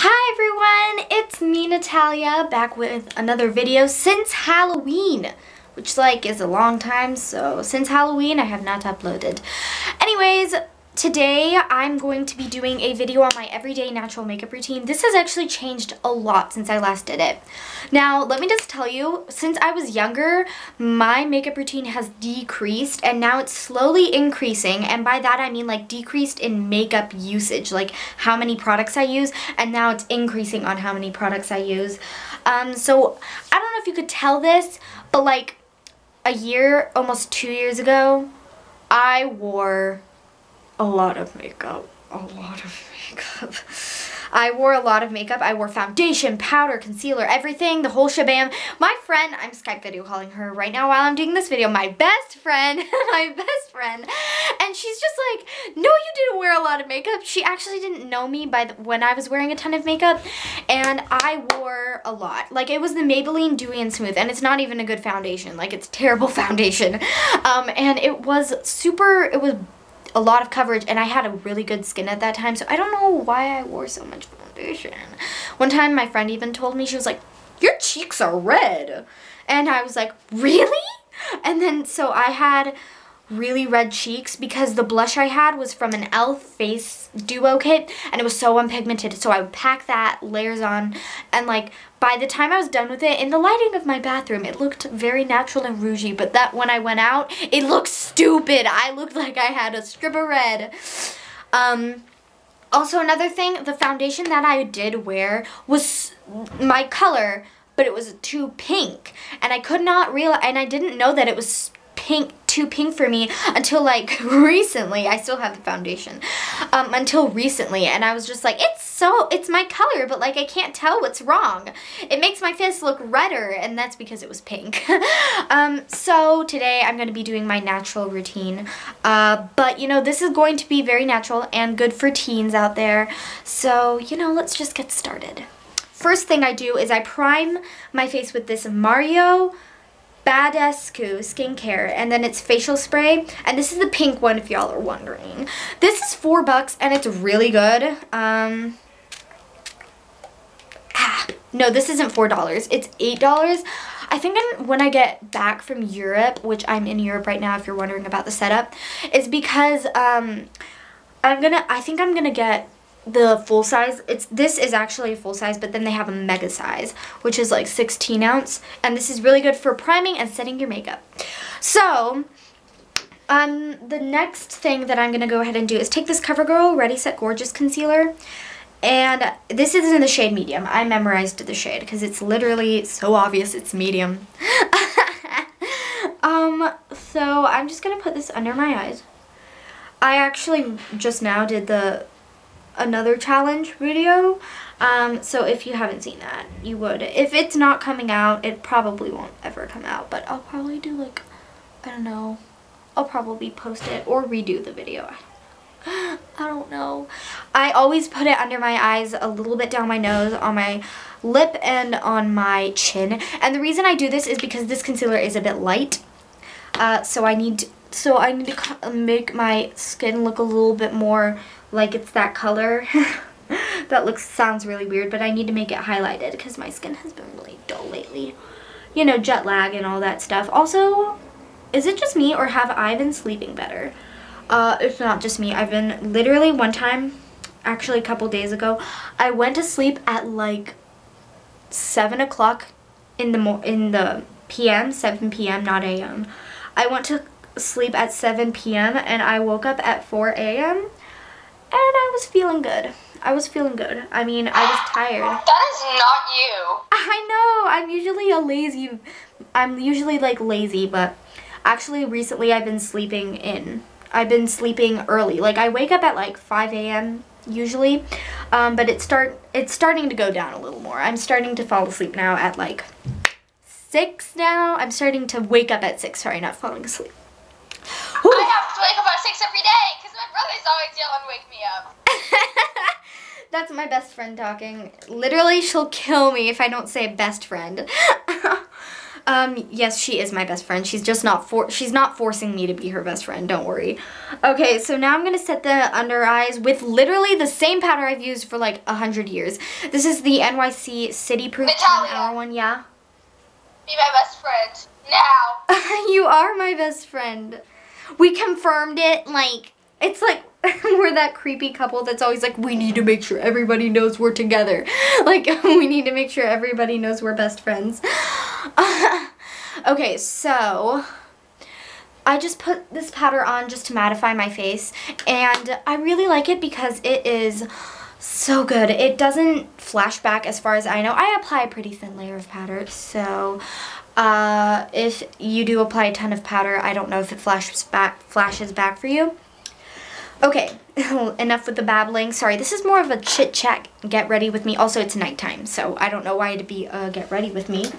Hi everyone, it's me Natalia back with another video since Halloween, which is a long time, so since Halloween I have not uploaded. Anyways, today I'm going to be doing a video on my everyday natural makeup routine. This has actually changed a lot since I last did it. Now, let me just tell you, since I was younger, my makeup routine has decreased and now it's slowly increasing, and by that I mean decreased in makeup usage, like how many products I use, and now it's increasing on how many products I use. So I don't know if you could tell this, but a year, almost 2 years ago, I wore a lot of makeup. I wore a lot of makeup. I wore foundation, powder, concealer, everything, the whole shabam. My friend, I'm Skype video calling her right now while I'm doing this video, my best friend, and she's just like, no, you didn't wear a lot of makeup. She actually didn't know me when I was wearing a ton of makeup, and I wore a lot. It was the Maybelline Dewy and Smooth, and it's not even a good foundation. It's terrible foundation. And it was a lot of coverage, and I had a really good skin at that time, so I don't know why I wore so much foundation. One time my friend even told me, she was like, your cheeks are red. And I was like, really? And then so I had really red cheeks because the blush I had was from an e.l.f. face duo kit, and it was so unpigmented, so I would pack that, layers on, and by the time I was done with it, in the lighting of my bathroom, it looked very natural and rougey, but that when I went out, it looked stupid. I looked like I had a strip of red. Also, another thing, the foundation that I did wear was my color, but it was too pink, and I could not realize, and I didn't know that it was too pink for me until recently. I still have the foundation until recently, and I was just like, it's my color, but I can't tell what's wrong. It makes my face look redder, and that's because it was pink. So today I'm going to be doing my natural routine, but this is going to be very natural and good for teens out there, so let's just get started. First thing I do is I prime my face with this Mario Badescu skincare, and then it's facial spray, and this is the pink one if y'all are wondering. This is $4 and it's really good. No, this isn't $4, it's $8. I think when I get back from Europe, which I'm in Europe right now if you're wondering about the setup, is because I think I'm gonna get the full size. This is actually a full size, but then they have a mega size, which is 16 ounce, and this is really good for priming and setting your makeup. So the next thing that I'm gonna go ahead and do is take this CoverGirl Ready Set Gorgeous concealer, and this is in the shade medium. I memorized the shade because it's literally so obvious it's medium. So I'm just gonna put this under my eyes. I actually just now did another challenge video, so if you haven't seen that, you would. If it's not coming out, it probably won't ever come out, but I'll probably do I don't know, I'll probably post it or redo the video. I don't know. I always put it under my eyes, a little bit down my nose, on my lip, and on my chin, and the reason I do this is because this concealer is a bit light, so I need to make my skin look a little bit more like it's that color. That sounds really weird, but I need to make it highlighted because my skin has been really dull lately. Jet lag and all that stuff. Also, is it just me or have I been sleeping better? It's not just me. I've been literally one time, actually a couple days ago, I went to sleep at 7 o'clock in the PM, 7 p.m., not a.m. I went to sleep at 7 p.m. and I woke up at 4 a.m. and I was feeling good. I was feeling good. I mean, I was tired. That is not you. I know. I'm usually lazy, but actually recently I've been sleeping early. I wake up at 5 a.m. usually, but it's starting to go down a little more. I'm starting to fall asleep now at 6 now. I'm starting to wake up at 6. Sorry, not falling asleep. Whew. I have to wake up at 6 every day because my brother's always yelling, wake me up. That's my best friend talking. Literally, she'll kill me if I don't say best friend. Yes, she is my best friend. She's just not she's not forcing me to be her best friend. Don't worry. Okay, so now I'm gonna set the under eyes with literally the same powder I've used for like 100 years. This is the NYC City Proof 10-hour one. Yeah. Be my best friend now. You are my best friend. We confirmed it. Like, it's like we're that creepy couple that's always like, we need to make sure everybody knows we're together. Like, we need to make sure everybody knows we're best friends. Okay, so I just put this powder on just to mattify my face, and I really like it because it is so good. It doesn't flash back as far as I know. I apply a pretty thin layer of powder, so if you do apply a ton of powder, I don't know if it flashes back for you. Okay, enough with the babbling. Sorry, this is more of a chit chat, get ready with me. Also, it's nighttime, so I don't know why it'd be get ready with me.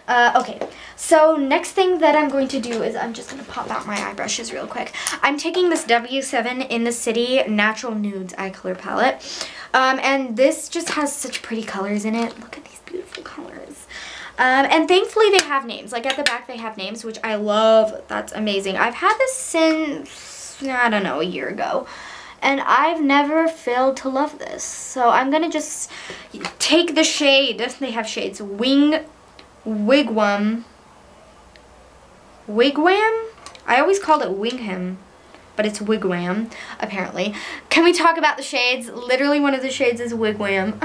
Okay, so next thing that I'm going to do is I'm just going to pop out my eye brushes real quick. I'm taking this W7 In the City Natural Nudes eye color palette. And this just has such pretty colors in it. Look at these beautiful colors. And thankfully they have names. Like at the back they have names, which I love. That's amazing. I've had this since, I don't know, a year ago. And I've never failed to love this. So I'm going to just take the shade. They have shades. Wigwam. I always called it Wingham, but it's Wigwam, apparently. Can we talk about the shades? Literally one of the shades is Wigwam.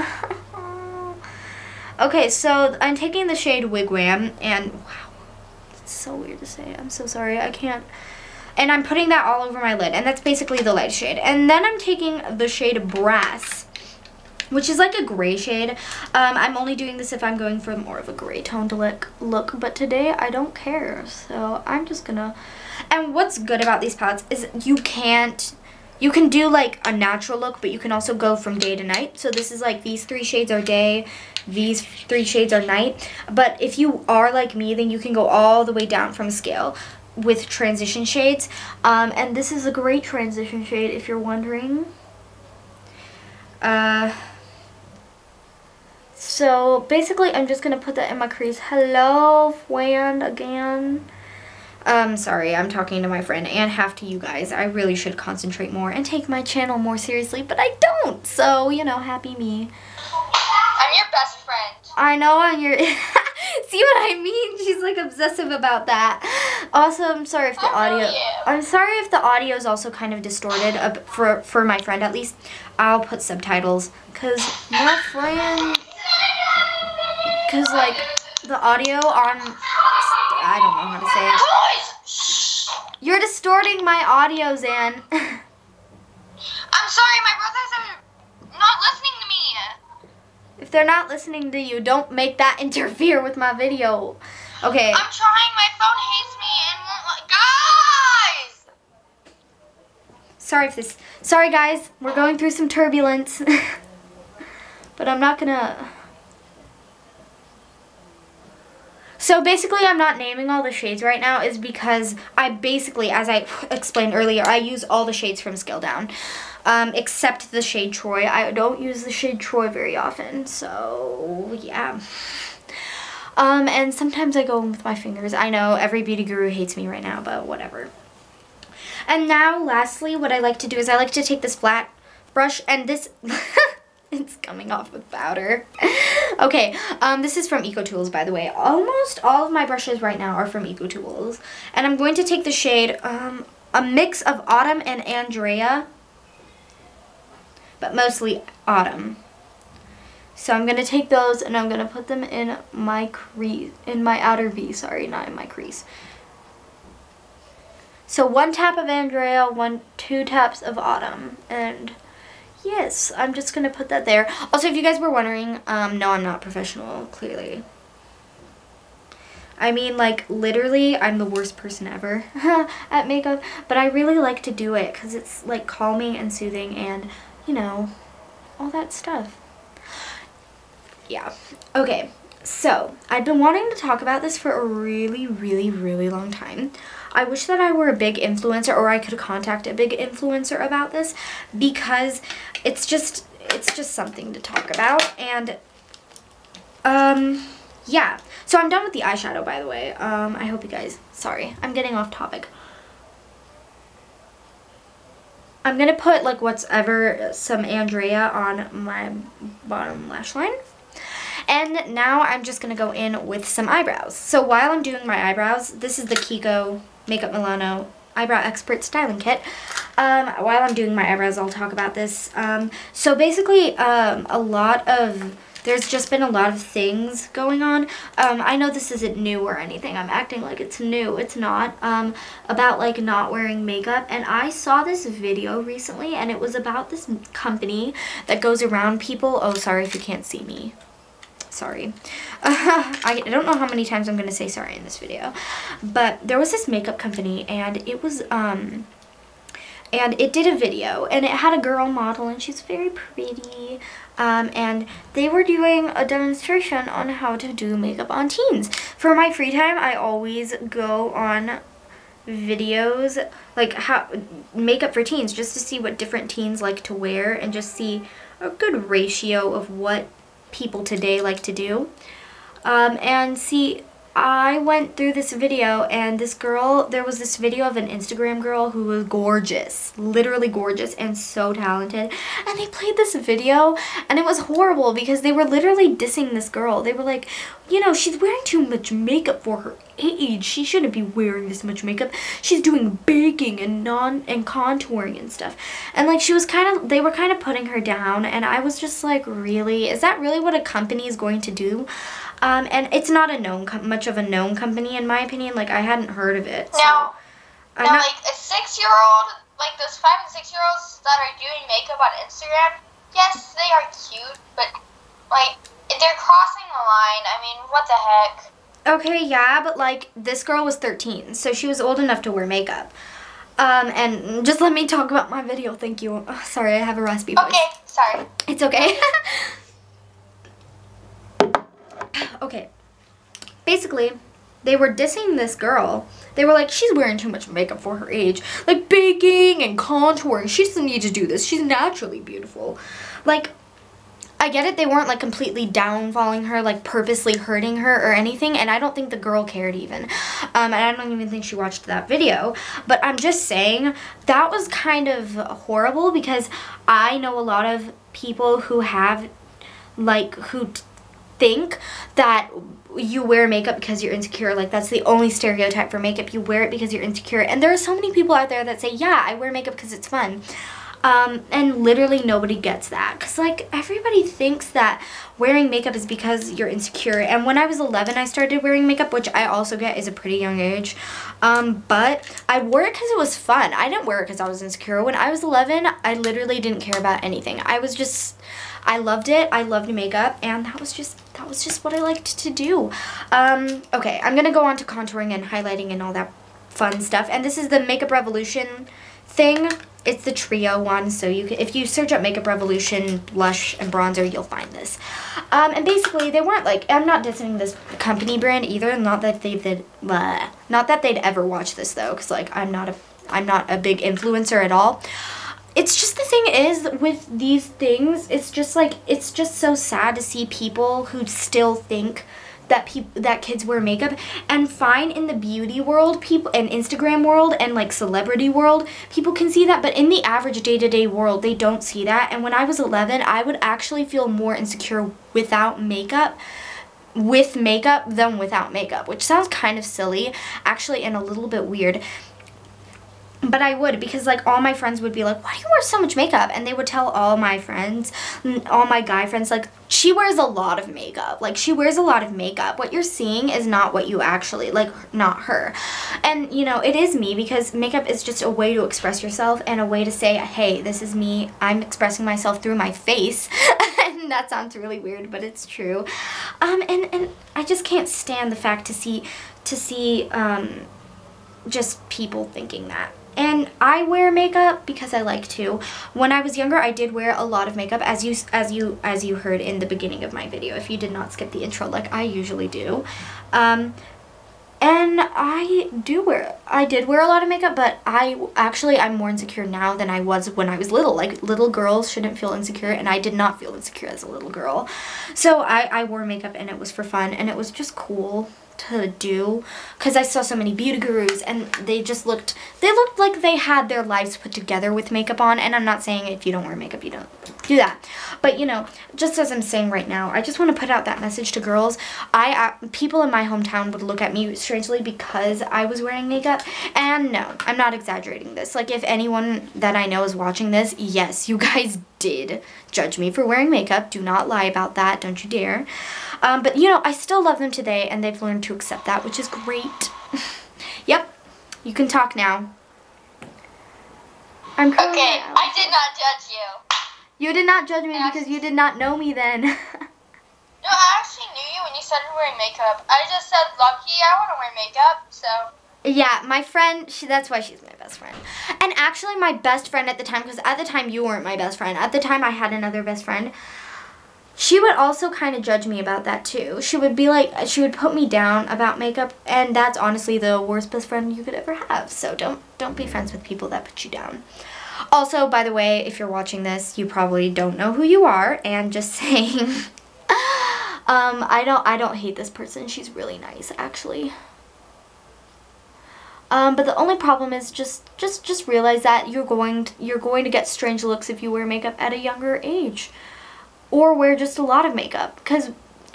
Okay, so I'm taking the shade Wigwam, and wow, it's so weird to say. I'm so sorry, I can't. And I'm putting that all over my lid, and that's basically the light shade. And then I'm taking the shade Brass, which is like a gray shade. I'm only doing this if I'm going for more of a gray toned look, but today I don't care, so I'm just gonna. And what's good about these palettes is you can do like a natural look, but you can also go from day to night. So this is like these 3 shades are day, these 3 shades are night. But if you are like me, then you can go all the way down from scale with transition shades. And this is a great transition shade if you're wondering. So basically I'm just going to put that in my crease. Hello, friend, again. Sorry, I'm talking to my friend and half to you guys. I really should concentrate more and take my channel more seriously, but I don't. So, you know, happy me. I'm your best friend. I know I'm your... See what I mean? She's like obsessive about that. Also, I'm sorry if the audio... I'm sorry if the audio is also kind of distorted for my friend at least. I'll put subtitles because my friend... Because like the audio on... I don't know how to say it. You're distorting my audio, Zan. I'm sorry, my brothers are not listening to me. If they're not listening to you, don't make that interfere with my video. Okay. I'm trying, my phone hates me and won't let... Guys! Sorry guys, we're going through some turbulence. But I'm not gonna... So basically I'm not naming all the shades right now is because I basically, as I explained earlier, I use all the shades from Scale Down. Except the shade Troy. I don't use the shade Troy very often, so yeah. And sometimes I go in with my fingers. I know every beauty guru hates me right now, but whatever. And now lastly, what I like to do is I like to take this flat brush and this... It's coming off with powder. Okay, this is from EcoTools, by the way. Almost all of my brushes right now are from EcoTools. And I'm going to take the shade, a mix of Autumn and Andrea. But mostly Autumn. So I'm going to take those and I'm going to put them in my crease, in my outer V, sorry, not in my crease. So 1 tap of Andrea, 2 taps of Autumn, and... yes, I'm just going to put that there. Also, if you guys were wondering, no, I'm not professional, clearly. I mean, like, literally, I'm the worst person ever at makeup. But I really like to do it because it's, like, calming and soothing and, you know, all that stuff. Yeah. Okay, so, I've been wanting to talk about this for a really, really, really long time. I wish that I were a big influencer or I could contact a big influencer about this because it's just something to talk about. And yeah. So I'm done with the eyeshadow, by the way. I hope you guys, sorry, I'm getting off topic. I'm gonna put like some Andrea on my bottom lash line. And now I'm just gonna go in with some eyebrows. So while I'm doing my eyebrows, this is the Kiko Makeup Milano Eyebrow Expert Styling Kit. While I'm doing my eyebrows, I'll talk about this. So basically, there's just been a lot of things going on. I know this isn't new or anything. I'm acting like it's new. It's not. About like not wearing makeup. And I saw this video recently, and it was about this company that goes around people. Oh, sorry if you can't see me. Sorry. I don't know how many times I'm going to say sorry in this video. But there was this makeup company, and it was, and it did a video, and it had a girl model, and she's very pretty, and they were doing a demonstration on how to do makeup on teens. For my free time, I always go on videos, like how makeup for teens, just to see what different teens like to wear, and just see a good ratio of what people today like to do. And see, I went through this video, and this girl, there was this video of an Instagram girl who was gorgeous, literally gorgeous, and so talented, and they played this video, and it was horrible because they were literally dissing this girl. They were like, you know, she's wearing too much makeup for her age. She shouldn't be wearing this much makeup. She's doing baking and contouring and stuff. And like they were kind of putting her down, and I was just like, really? Is that really what a company is going to do? And it's not much of a known company, in my opinion. Like, I hadn't heard of it. So now, like a 6-year-old, like those 5 and 6-year-olds that are doing makeup on Instagram, yes, they are cute, but like they're crossing the line. I mean, what the heck? Okay, yeah, but like this girl was 13, so she was old enough to wear makeup. And just let me talk about my video. Thank you. Oh, sorry, I have a raspy voice. Okay, sorry. It's okay. Okay, basically, they were dissing this girl. They were like, she's wearing too much makeup for her age. Like, baking and contouring. She doesn't need to do this. She's naturally beautiful. Like, I get it. They weren't, like, completely downfalling her, like, purposely hurting her or anything. And I don't think the girl cared even. And I don't even think she watched that video. But I'm just saying, that was kind of horrible because I know a lot of people who have, like, who think that you wear makeup because you're insecure. Like, that's the only stereotype for makeup. You wear it because you're insecure. And there are so many people out there that say, yeah, I wear makeup because it's fun. And literally nobody gets that. Because, like, everybody thinks that wearing makeup is because you're insecure. And when I was 11, I started wearing makeup, which I also get is a pretty young age. But I wore it because it was fun. I didn't wear it because I was insecure. When I was 11, I literally didn't care about anything. I loved it. I loved makeup, and that was just what I liked to do. Okay, I'm gonna go on to contouring and highlighting and all that fun stuff. And this is the Makeup Revolution thing. It's the trio one, so you can, if you search up Makeup Revolution blush and bronzer, you'll find this. And basically, they weren't like, I'm not dissing this company brand either. Not that they'd ever watch this though, because like I'm not a big influencer at all. It's just, the thing is with these things, it's just so sad to see people who still think that kids wear makeup. And fine, in the beauty world, people, and Instagram world, and like celebrity world, people can see that, but in the average day-to-day world, they don't see that. And when I was 11, I would actually feel more insecure without makeup, with makeup, than without makeup, which sounds kind of silly, actually, and a little bit weird. But I would, because like all my friends would be like, why do you wear so much makeup? And they would tell all my friends, all my guy friends, like, she wears a lot of makeup. Like, she wears a lot of makeup. What you're seeing is not what you actually, like, not her. And, you know, it is me, because makeup is just a way to express yourself and a way to say, hey, this is me. I'm expressing myself through my face. And that sounds really weird, but it's true. And I just can't stand the fact to see just people thinking that. And I wear makeup because I like to. When I was younger, I did wear a lot of makeup, as you heard in the beginning of my video, if you did not skip the intro like I usually do. And I did wear a lot of makeup, but I'm more insecure now than I was when I was little. Like, little girls shouldn't feel insecure, and I did not feel insecure as a little girl. So I wore makeup, and it was for fun, and it was just cool to do, because I saw so many beauty gurus, and they looked like they had their lives put together with makeup on. And I'm not saying if you don't wear makeup you don't do that, but you know, just as I'm saying right now, I just want to put out that message to girls. People in my hometown would look at me strangely because I was wearing makeup, and no, I'm not exaggerating this. Like, if anyone that I know is watching this, yes, you guys did judge me for wearing makeup. Do not lie about that, don't you dare. But you know, I still love them today, and they've learned to accept that, which is great. Yep, you can talk now. I'm curling Okay, my I did not judge you. You did not judge me because you did not know me then. No, I actually knew you when you started wearing makeup. I just said, lucky, I want to wear makeup, so. Yeah, my friend, that's why she's my best friend. And actually my best friend at the time, because at the time you weren't my best friend. At the time I had another best friend. She would also kind of judge me about that too. She would be like, she would put me down about makeup, and that's honestly the worst best friend you could ever have. So don't be friends with people that put you down. Also, by the way, if you're watching this, you probably don't know who you are, and just saying, I don't hate this person. She's really nice, actually. But the only problem is just realize that you're going to get strange looks if you wear makeup at a younger age. Or wear just a lot of makeup. Because,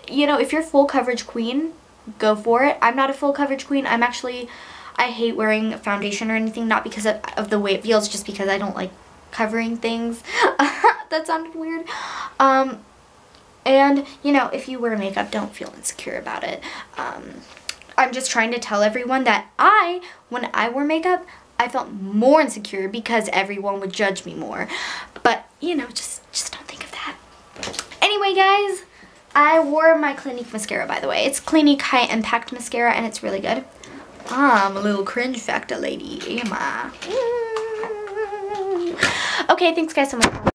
you know, if you're full coverage queen, go for it. I'm not a full coverage queen. I hate wearing foundation or anything. Not because of the way it feels, just because I don't like covering things. That sounded weird. And, you know, if you wear makeup, don't feel insecure about it. I'm just trying to tell everyone that when I wore makeup, I felt more insecure because everyone would judge me more. But, you know, just don't think of that. Anyway, guys, I wore my Clinique mascara, by the way. It's Clinique High Impact Mascara, and it's really good. I'm a little cringe factor lady, am I? Okay, thanks guys so much.